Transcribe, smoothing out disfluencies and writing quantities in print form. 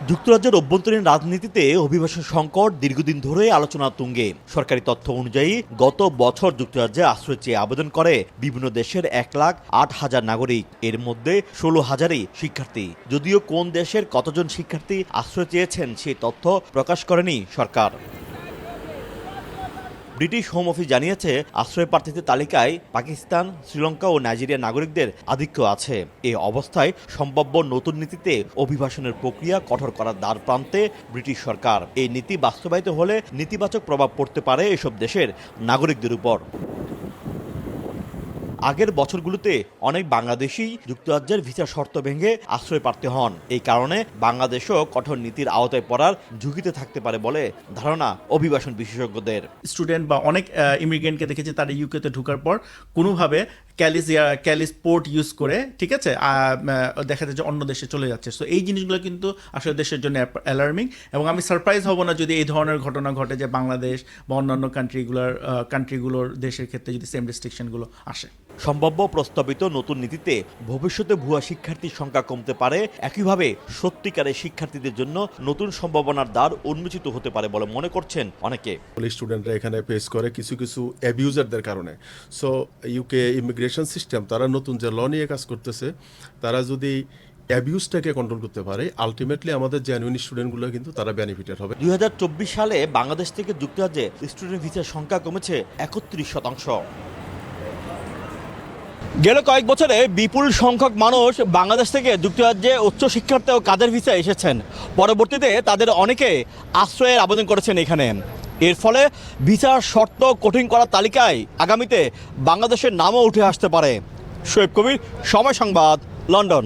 যুক্তরাজ্যের অভ্যন্তরীণ রাজনীতিতে অভিবাসন সংকট দীর্ঘদিন ধরে আলোচনা তুঙ্গে। সরকারি তথ্য অনুযায়ী গত বছর যুক্তরাজ্যে আশ্রয় চেয়ে আবেদন করে বিভিন্ন দেশের 1,08,000 নাগরিক, এর মধ্যে 16,000ই শিক্ষার্থী। যদিও কোন দেশের কতজন শিক্ষার্থী আশ্রয় চেয়েছেন সেই তথ্য প্রকাশ করেনি সরকার। ব্রিটিশ হোম অফিস জানিয়েছে, আশ্রয় প্রার্থীদের তালিকায় পাকিস্তান, শ্রীলঙ্কা ও নাইজেরিয়ার নাগরিকদের আধিক্য আছে। এই অবস্থায় সম্ভাব্য নতুন নীতিতে অভিবাসনের প্রক্রিয়া কঠোর করার দ্বার প্রান্তে ব্রিটিশ সরকার। এই নীতি বাস্তবায়িত হলে নেতিবাচক প্রভাব পড়তে পারে এসব দেশের নাগরিকদের উপর। আগের বছরগুলোতে অনেক বাংলাদেশী যুক্তরাজ্যের ভিসা শর্ত ভেঙে আশ্রয় প্রার্থী হন। এই কারণে বাংলাদেশও কঠোর নীতির আওতায় পড়ার ঝুঁকিতে থাকতে পারে বলে ধারণা অভিবাসন বিশেষজ্ঞদের। স্টুডেন্ট বা অনেক ইমিগ্রেন্টকে দেখেছি তারা ইউকেতে ঢোকার পর কোনোভাবে ক্যালিস পোর্ট ইউজ করে, ঠিক আছে, দেখা যায় যে অন্য দেশে চলে যাচ্ছে। সো এই জিনিসগুলো কিন্তু আসলে দেশের জন্য অ্যালার্মিং, এবং আমি সারপ্রাইজ হব না যদি এই ধরনের ঘটনা ঘটে যে বাংলাদেশ বা অন্যান্য কান্ট্রিগুলোর দেশের ক্ষেত্রে যদি সেম রেস্ট্রিকশনগুলো আসে। সম্ভাব্য প্রস্তাবিত নতুন নীতিতে ভবিষ্যতে ভুয়া শিক্ষার্থীর সংখ্যা কমতে পারে। একইভাবে সত্যিকারের শিক্ষার্থীদের জন্য নতুন সম্ভাবনার দ্বার উন্মোচিত হতে পারে বলে মনে করছেন অনেকে। স্টুডেন্টরা এখানে ফেস করে কিছু অ্যাবিউজারদের কারণে। সো ইউকে ইমিগ্রেশন সিস্টেম তারা নতুন যে ল নিয়ে কাজ করতেছে, তারা যদি অ্যাবিউজটাকে কন্ট্রোল করতে পারে, আলটিমেটলি আমাদের জেনুইন স্টুডেন্টগুলো কিন্তু তারা বেনিফিটেড হবে। 2024 সালে বাংলাদেশ থেকে যুক্তরাজ্যে স্টুডেন্ট ভিসার সংখ্যা কমেছে 31%। গেল কয়েক বছরে বিপুল সংখ্যক মানুষ বাংলাদেশ থেকে যুক্তরাজ্যে উচ্চশিক্ষার্থী ও কাজের ভিসা এসেছেন। পরবর্তীতে তাদের অনেকে আশ্রয়ের আবেদন করেছেন এখানে। এর ফলে ভিসার শর্ত কঠিন করার তালিকায় আগামীতে বাংলাদেশের নামও উঠে আসতে পারে। শোয়েব কবির, সময় সংবাদ, লন্ডন।